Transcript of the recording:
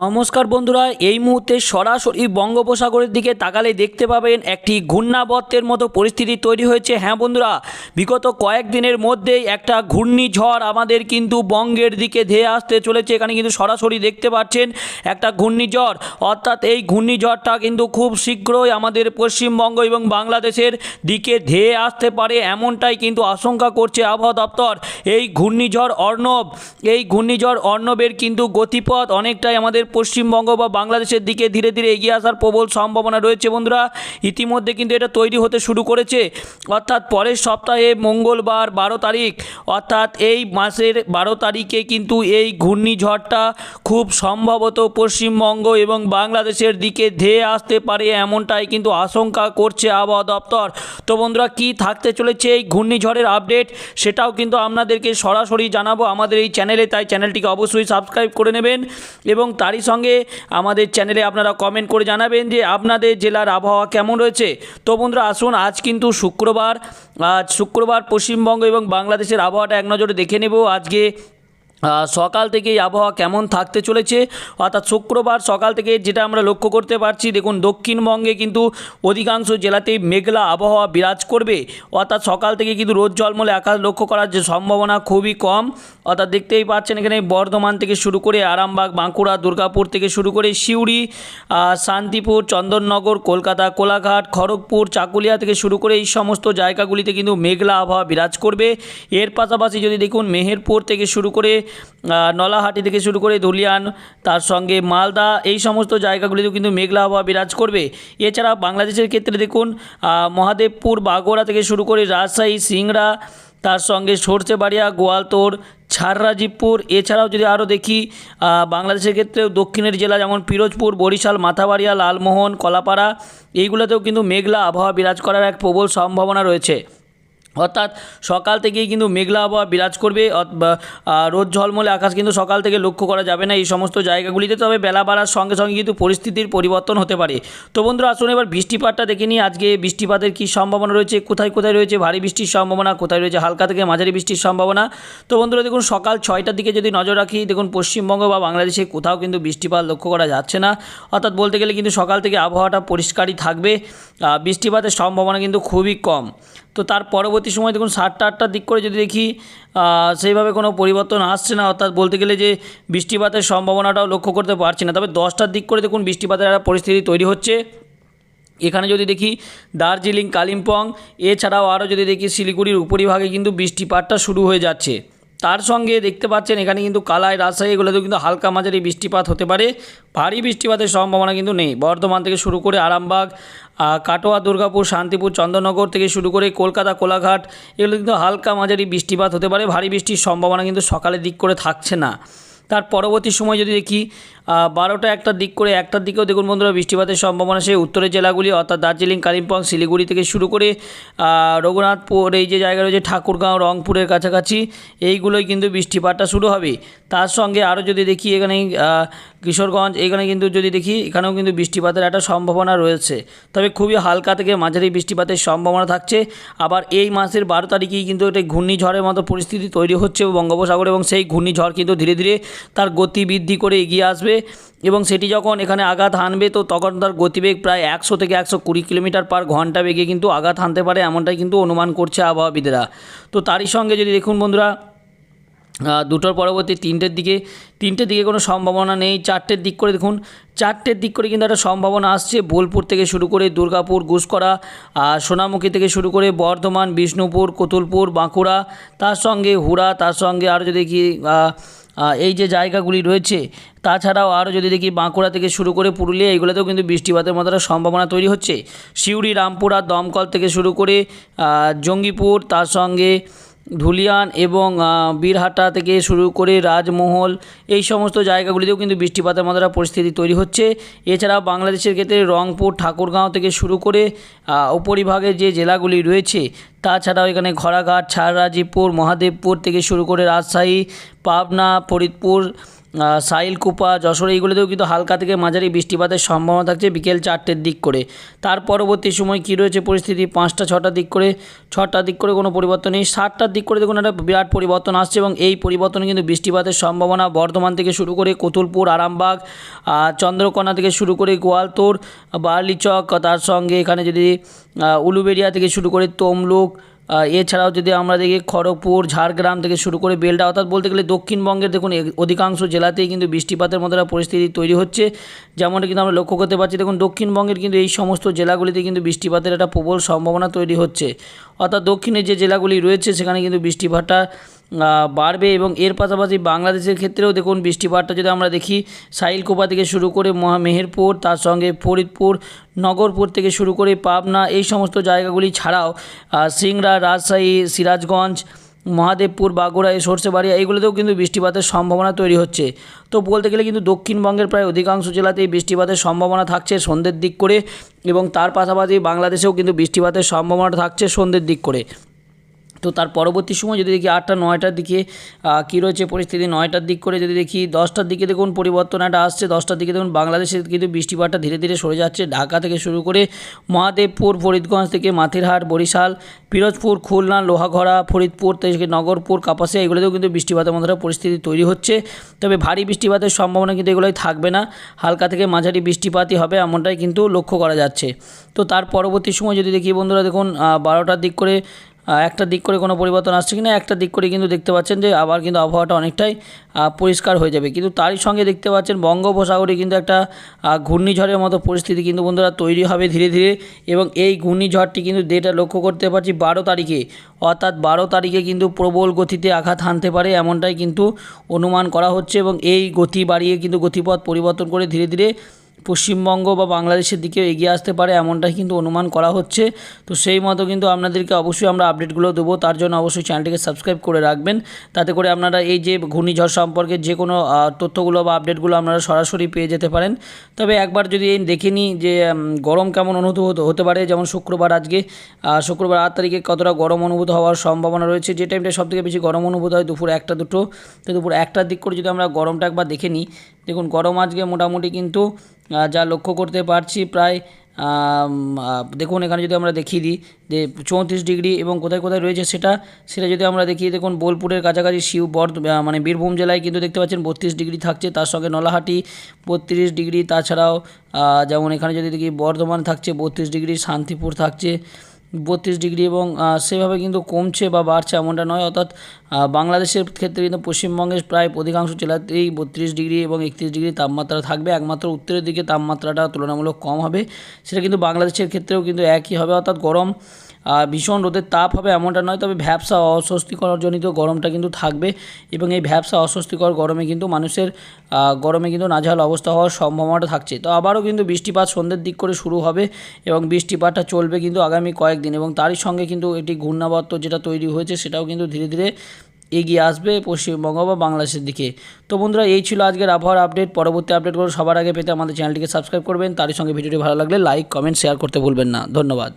নমস্কার বন্ধুরা, এই মুহূর্তে সরাসরি বঙ্গোপসাগরের দিকে তাকালে দেখতে পাবেন একটি ঘূর্ণাবর্তের মতো পরিস্থিতি তৈরি হয়েছে। হ্যাঁ বন্ধুরা, বিগত কয়েকদিনের মধ্যেই একটা ঘূর্ণিঝড় আমাদের কিন্তু বঙ্গের দিকে ধেয়ে আসতে চলেছে। এখানে কিন্তু সরাসরি দেখতে পাচ্ছেন একটা ঘূর্ণিঝড়, অর্থাৎ এই ঘূর্ণিঝড়টা কিন্তু খুব শীঘ্রই আমাদের পশ্চিমবঙ্গ এবং বাংলাদেশের দিকে ধেয়ে আসতে পারে, এমনটাই কিন্তু আশঙ্কা করছে আবহাওয়া দপ্তর। এই ঘূর্ণিঝড় অর্ণবের কিন্তু গতিপথ অনেকটাই আমাদের পশ্চিমবঙ্গ বা বাংলাদেশের দিকে ধীরে ধীরে এগিয়ে আসার প্রবল সম্ভাবনা রয়েছে বন্ধুরা। ইতিমধ্যে কিন্তু এটা তৈরি হতে শুরু করেছে, অর্থাৎ পরের সপ্তাহে মঙ্গলবার 12 তারিখ, অর্থাৎ এই মাসের 12 তারিখে কিন্তু এই ঘূর্ণিঝড়টা খুব সম্ভবত পশ্চিমবঙ্গ এবং বাংলাদেশের দিকে ধেয়ে আসতে পারে, এমনটাই কিন্তু আশঙ্কা করছে আবহাওয়া দপ্তর। তো বন্ধুরা, কী থাকতে চলেছে এই ঘূর্ণিঝড়ের আপডেট, সেটাও কিন্তু আপনাদেরকে সরাসরি জানাবো আমাদের এই চ্যানেলে, তাই চ্যানেলটিকে অবশ্যই সাবস্ক্রাইব করে নেবেন এবং তারই সঙ্গে আমাদের চ্যানেলে আপনারা কমেন্ট করে জানাবেন যে আপনাদের জেলার আবহাওয়া কেমন রয়েছে। তো বন্ধুরা আসুন, আজ কিন্তু শুক্রবার পশ্চিমবঙ্গ এবং বাংলাদেশের আবহাওয়াটা এক নজরে দেখে নেব। আজকে সকাল থেকেই আবহাওয়া কেমন থাকতে চলেছে, অর্থাৎ শুক্রবার সকাল থেকে যেটা আমরা লক্ষ্য করতে পারছি, দেখুন দক্ষিণবঙ্গে কিন্তু অধিকাংশ জেলাতেই মেঘলা আবহাওয়া বিরাজ করবে, অর্থাৎ সকাল থেকে কিন্তু রোদ ঝলমলে আকাশ লক্ষ্য করার যে সম্ভাবনা খুবই কম। অর্থাৎ দেখতেই পাচ্ছেন এখানে বর্ধমান থেকে শুরু করে আরামবাগ, বাঁকুড়া, দুর্গাপুর থেকে শুরু করে সিউড়ি, শান্তিপুর, চন্দননগর, কলকাতা, কোলাঘাট, খড়গপুর, চাকুলিয়া থেকে শুরু করে এই সমস্ত জায়গাগুলিতে কিন্তু মেঘলা আবহাওয়া বিরাজ করবে। এর পাশাপাশি যদি দেখুন মেহেরপুর থেকে শুরু করে নলাহাটি থেকে শুরু করে ধুলিয়ান, তার সঙ্গে মালদা, এই সমস্ত জায়গাগুলিতেও কিন্তু মেঘলা আবহাওয়া বিরাজ করবে। এছাড়া বাংলাদেশের ক্ষেত্রে দেখুন মহাদেবপুর, বাগোড়া থেকে শুরু করে রাজশাহী, সিংড়া, তার সঙ্গে সরষেবাড়িয়া, গোয়ালতোড়, ছাররাজীবপুর। এছাড়াও যদি আরও দেখি বাংলাদেশের ক্ষেত্রে দক্ষিণের জেলা যেমন পিরোজপুর, বরিশাল, মাথাবাড়িয়া, লালমোহন, কলাপাড়া, এইগুলোতেও কিন্তু মেঘলা আবহাওয়া বিরাজ করার এক প্রবল সম্ভাবনা রয়েছে। অর্থাৎ সকাল থেকেই কিন্তু মেঘলা আবহাওয়া বিরাজ করবে, রোদ ঝলমলে আকাশ কিন্তু সকাল থেকে লক্ষ্য করা যাবে না এই সমস্ত জায়গাগুলিতে, তবে বেলা বাড়ার সঙ্গে সঙ্গে কিন্তু পরিস্থিতির পরিবর্তন হতে পারে। তো বন্ধুরা আসুন এবার বৃষ্টিপাতটা দেখে নিই। আজকে বৃষ্টিপাতের কী সম্ভাবনা রয়েছে, কোথায় কোথায় রয়েছে ভারী বৃষ্টির সম্ভাবনা, কোথায় রয়েছে হালকা থেকে মাঝারি বৃষ্টির সম্ভাবনা। তো বন্ধুরা দেখুন সকাল 6টার দিকে যদি নজর রাখি, দেখুন পশ্চিমবঙ্গ বা বাংলাদেশে কোথাও কিন্তু বৃষ্টিপাত লক্ষ্য করা যাচ্ছে না, অর্থাৎ বলতে গেলে কিন্তু সকাল থেকে আবহাওয়াটা পরিষ্কারই থাকবে, বৃষ্টিপাতের সম্ভাবনা কিন্তু খুবই কম। তো তার পরবর্তী সময় দেখুন 7টা 8টার দিক করে যদি দেখি, সেইভাবে কোনো পরিবর্তন আসছে না, অর্থাৎ বলতে গেলে যে বৃষ্টিপাতের সম্ভাবনাটাও লক্ষ্য করতে পারছি না। তবে 10টার দিক করে দেখুন বৃষ্টিপাতের একটা পরিস্থিতি তৈরি হচ্ছে। এখানে যদি দেখি দার্জিলিং, কালিম্পং, এছাড়াও আরও যদি দেখি শিলিগুড়ির উপরিভাগে কিন্তু বৃষ্টিপাতটা শুরু হয়ে যাচ্ছে। তার সঙ্গে দেখতে পাচ্ছেন এখানে কিন্তু কালাই, রাজশাহী, এগুলোতেও কিন্তু হালকা মাঝারি বৃষ্টিপাত হতে পারে, ভারী বৃষ্টিপাতের সম্ভাবনা কিন্তু নেই। বর্ধমান থেকে শুরু করে আরামবাগ, কাটোয়া, দুর্গাপুর, শান্তিপুর, চন্দননগর থেকে শুরু করে কলকাতা, কোলাঘাট, এগুলো কিন্তু হালকা মাঝারি বৃষ্টিপাত হতে পারে, ভারী বৃষ্টির সম্ভাবনা কিন্তু সকালের দিক করে থাকছে না। তার পরবর্তী সময় যদি দেখি 12টা 1টার দিক করে, 1টার দিকেও দেখুন বন্ধুরা বৃষ্টিপাতের সম্ভাবনা সেই উত্তরের জেলাগুলি, অর্থাৎ দার্জিলিং, কালিম্পং, শিলিগুড়ি থেকে শুরু করে রঘুনাথপুর, এই যে জায়গা রয়েছে ঠাকুরগাঁও, রংপুরের কাছাকাছি, এইগুলোই কিন্তু বৃষ্টিপাতটা শুরু হবে। তার সঙ্গে আরও যদি দেখি এখানে কিশোরগঞ্জ, এখানে কিন্তু যদি দেখি এখানেও কিন্তু বৃষ্টিপাতের একটা সম্ভাবনা রয়েছে, তবে খুবই হালকা থেকে মাঝারি বৃষ্টিপাতের সম্ভাবনা থাকছে। আবার এই মাসের 12 তারিখেই কিন্তু একটা ঘূর্ণিঝড়ের মতো পরিস্থিতি তৈরি হচ্ছে বঙ্গোপসাগরে, এবং সেই ঘূর্ণিঝড় কিন্তু ধীরে ধীরে তার গতি বৃদ্ধি করে এগিয়ে আসবে, এবং সেটি যখন এখানে আঘাত হানবে তো তখন তার গতিবেগ প্রায় 100 থেকে 120 কিলোমিটার পার ঘন্টা বেগে কিন্তু আঘাত হানতে পারে, এমনটাই কিন্তু অনুমান করছে আবহাওয়াবিদেরা। তো তারই সঙ্গে যদি দেখুন বন্ধুরা 2টোর পরবর্তী 3টের দিকে কোনো সম্ভাবনা নেই। 4টের দিক করে দেখুন, 4টের দিক করে কিন্তু একটা সম্ভাবনা আসছে। বোলপুর থেকে শুরু করে দুর্গাপুর, গুসকরা, সোনামুখী থেকে শুরু করে বর্ধমান, বিষ্ণুপুর, কতুলপুর, বাঁকুড়া, তার সঙ্গে হুড়া, তার সঙ্গে আরও যদি দেখি এই যে জায়গাগুলি রয়েছে, তাছাড়াও আরও যদি দেখি বাঁকুড়া থেকে শুরু করে পুরুলিয়া, এইগুলোতেও কিন্তু বৃষ্টিপাতের মতো একটা সম্ভাবনা তৈরি হচ্ছে। সিউড়ি, রামপুরা, দমকল থেকে শুরু করে জঙ্গিপুর, তার সঙ্গে ধুলিয়ান এবং বীরহাটা থেকে শুরু করে রাজমহল, এই সমস্ত জায়গাগুলিতেও কিন্তু বৃষ্টিপাতের মতো একটা পরিস্থিতি তৈরি হচ্ছে। এছাড়া বাংলাদেশের ক্ষেত্রে রংপুর, ঠাকুরগাঁও থেকে শুরু করে উপরিভাগে যে জেলাগুলি রয়েছে, তাছাড়াও এখানে ঘোড়াঘাট, ছাররাজীবপুর, মহাদেবপুর থেকে শুরু করে রাজশাহী, পাবনা, ফরিদপুর, সাইলকুপা, যশোর এইগুলোতেও কিন্তু হালকা থেকে মাঝারি বৃষ্টিপাতের সম্ভাবনা থাকছে বিকেল 4টের দিক করে। তার পরবর্তী সময় কী রয়েছে পরিস্থিতি, 5টা 6টার দিক করে, 6টার দিক করে কোনো পরিবর্তন নেই, 7টার দিক করে দেখুন একটা বিরাট পরিবর্তন আসছে এবং এই পরিবর্তনে কিন্তু বৃষ্টিপাতের সম্ভাবনা বর্ধমান থেকে শুরু করে কতুলপুর, আরামবাগ, চন্দ্রকোনা থেকে শুরু করে গোয়ালতোড়, বার্লিচক, তার সঙ্গে এখানে যদি উলুবেড়িয়া থেকে শুরু করে তমলুক, এছাড়াও যদি আমরা দেখি খড়গপুর, ঝাড়গ্রাম থেকে শুরু করে বেলডা, অর্থাৎ বলতে গেলে দক্ষিণবঙ্গের দেখুন অধিকাংশ জেলাতেই কিন্তু বৃষ্টিপাতের মতো একটা পরিস্থিতি তৈরি হচ্ছে। যেমনটা কিন্তু আমরা লক্ষ্য করতে পারছি, দেখুন দক্ষিণবঙ্গের কিন্তু এই সমস্ত জেলাগুলিতে কিন্তু বৃষ্টিপাতের একটা প্রবল সম্ভাবনা তৈরি হচ্ছে। অর্থাৎ দক্ষিণে যে জেলাগুলি রয়েছে সেখানে কিন্তু বৃষ্টিপাতটা বাড়বে এবং এর পাশাপাশি বাংলাদেশের ক্ষেত্রেও দেখুন বৃষ্টিপাতটা যদি আমরা দেখি সাইলকুপা থেকে শুরু করে মেহেরপুর, তার সঙ্গে ফরিদপুর, নগরপুর থেকে শুরু করে পাবনা, এই সমস্ত জায়গাগুলি ছাড়াও সিংড়া, রাজশাহী, সিরাজগঞ্জ, মহাদেবপুর, বাগুড়া, সরষেবাড়িয়া এইগুলোতেও কিন্তু বৃষ্টিপাতের সম্ভাবনা তৈরি হচ্ছে। তো বলতে গেলে কিন্তু দক্ষিণবঙ্গের প্রায় অধিকাংশ জেলাতেই বৃষ্টিপাতের সম্ভাবনা থাকছে সন্ধ্যের দিক করে এবং তার পাশাপাশি বাংলাদেশেও কিন্তু বৃষ্টিপাতের সম্ভাবনা থাকছে সন্ধ্যের দিক করে। তো তার পরবর্তী সময় যদি দেখি 8টা 9টার দিকে কী রয়েছে পরিস্থিতি, 9টার দিক করে যদি দেখি 10টার দিকে দেখুন পরিবর্তন একটা আসছে। 10টার দিকে দেখুন বাংলাদেশের কিন্তু বৃষ্টিপাতটা ধীরে ধীরে সরে যাচ্ছে। ঢাকা থেকে শুরু করে মহাদেবপুর, ফরিদগঞ্জ থেকে মাথিরহাট, বরিশাল, পিরোজপুর, খুলনা, লোহাগড়া, ফরিদপুর থেকে নগরপুর, কাপাসিয়া এগুলোতেও কিন্তু বৃষ্টিপাতের মতো একটা পরিস্থিতি তৈরি হচ্ছে। তবে ভারী বৃষ্টিপাতের সম্ভাবনা কিন্তু এগুলোই থাকবে না, হালকা থেকে মাঝারি বৃষ্টিপাতই হবে এমনটাই কিন্তু লক্ষ্য করা যাচ্ছে। তো তার পরবর্তী সময় যদি দেখি বন্ধুরা দেখুন 12টার দিক করে একটা দিক করে কোনো পরিবর্তন আসছে কিনা, একটা দিক করে কিন্তু দেখতে পাচ্ছেন যে আবার কিন্তু আবহাওয়াটা অনেকটাই পরিষ্কার হয়ে যাবে। কিন্তু তারই সঙ্গে দেখতে পাচ্ছেন বঙ্গোপসাগরে কিন্তু একটা ঘূর্ণিঝড়ের মতো পরিস্থিতি কিন্তু বন্ধুরা তৈরি হবে ধীরে ধীরে এবং এই ঘূর্ণিঝড়টি কিন্তু যেটা লক্ষ্য করতে পারছি 12 তারিখে, অর্থাৎ 12 তারিখে কিন্তু প্রবল গতিতে আঘাত হানতে পারে এমনটাই কিন্তু অনুমান করা হচ্ছে এবং এই গতি বাড়িয়ে কিন্তু গতিপথ পরিবর্তন করে ধীরে ধীরে পশ্চিমবঙ্গ বা বাংলাদেশের দিকে এগিয়ে আসতে পারে এমনটাই কিন্তু অনুমান করা হচ্ছে। তো সেই মতো কিন্তু আপনাদেরকে অবশ্যই আমরা আপডেটগুলো দেবো, তার জন্য অবশ্যই চ্যানেলটিকে সাবস্ক্রাইব করে রাখবেন, তাতে করে আপনারা এই যে ঘূর্ণিঝড় সম্পর্কে যে কোনো তথ্যগুলো বা আপডেটগুলো আপনারা সরাসরি পেয়ে যেতে পারেন। তবে একবার যদি দেখে নিই যে গরম কেমন অনুভূত হতে পারে, যেমন শুক্রবার, আজকে শুক্রবার 8 তারিখে কতটা গরম অনুভূত হওয়ার সম্ভাবনা রয়েছে। যে টাইমটা সবথেকে বেশি গরম অনুভূত হয় দুপুর 1টা 2টো, তো দুপুর 1টার দিক করে যদি আমরা গরমটা একবার দেখে নিই, দেখুন গরম আজকে মোটামুটি কিন্তু যা লক্ষ্য করতে পারছি প্রায় দেখুন এখানে যদি আমরা দেখিয়ে দিই যে 34 ডিগ্রি এবং কোথায় কোথায় রয়েছে সেটা যদি আমরা দেখি, দেখুন বোলপুরের কাছাকাছি মানে বীরভূম জেলায় কিন্তু দেখতে পাচ্ছেন 32 ডিগ্রি থাকছে, তার সঙ্গে নলাহাটি 32 ডিগ্রি, তাছাড়াও যেমন এখানে যদি দেখি বর্ধমান থাকছে 32 ডিগ্রি, শান্তিপুর থাকছে 32 ডিগ্রি এবং সেভাবে কিন্তু কমছে বা বাড়ছে এমনটা নয়। অর্থাৎ বাংলাদেশের ক্ষেত্রে কিন্তু পশ্চিমবঙ্গের প্রায় অধিকাংশ জেলাতেই 32 ডিগ্রি এবং 31 ডিগ্রি তাপমাত্রা থাকবে। একমাত্র উত্তরের দিকে তাপমাত্রাটা তুলনামূলক কম হবে, সেটা কিন্তু বাংলাদেশের ক্ষেত্রেও কিন্তু একই হবে। অর্থাৎ গরম ভীষণ রোদের তাপ হবে এমনটা নয়, তবে ভ্যাপসা অস্বস্তিকরজনিত গরমটা কিন্তু থাকবে এবং এই ভ্যাপসা অস্বস্তিকর গরমে কিন্তু মানুষের গরমে কিন্তু নাজেহাল অবস্থা হওয়ার সম্ভাবনাটা থাকছে। তো আবারও কিন্তু বৃষ্টিপাত সন্ধ্যের দিক করে শুরু হবে এবং বৃষ্টিপাতটা চলবে কিন্তু আগামী কয়েকদিন এবং তারই সঙ্গে কিন্তু এটি ঘূর্ণাবর্ত যেটা তৈরি হয়েছে সেটাও কিন্তু ধীরে ধীরে এগিয়ে আসবে পশ্চিমবঙ্গ বা বাংলাদেশের দিকে। তো বন্ধুরা এই ছিল আজকের আবহাওয়ার আপডেট। পরবর্তী আপডেটগুলো সবার আগে পেতে আমাদের চ্যানেলটিকে সাবস্ক্রাইব করবেন, তারই সঙ্গে ভিডিওটি ভালো লাগলে লাইক, কমেন্ট, শেয়ার করতে ভুলবেন না। ধন্যবাদ।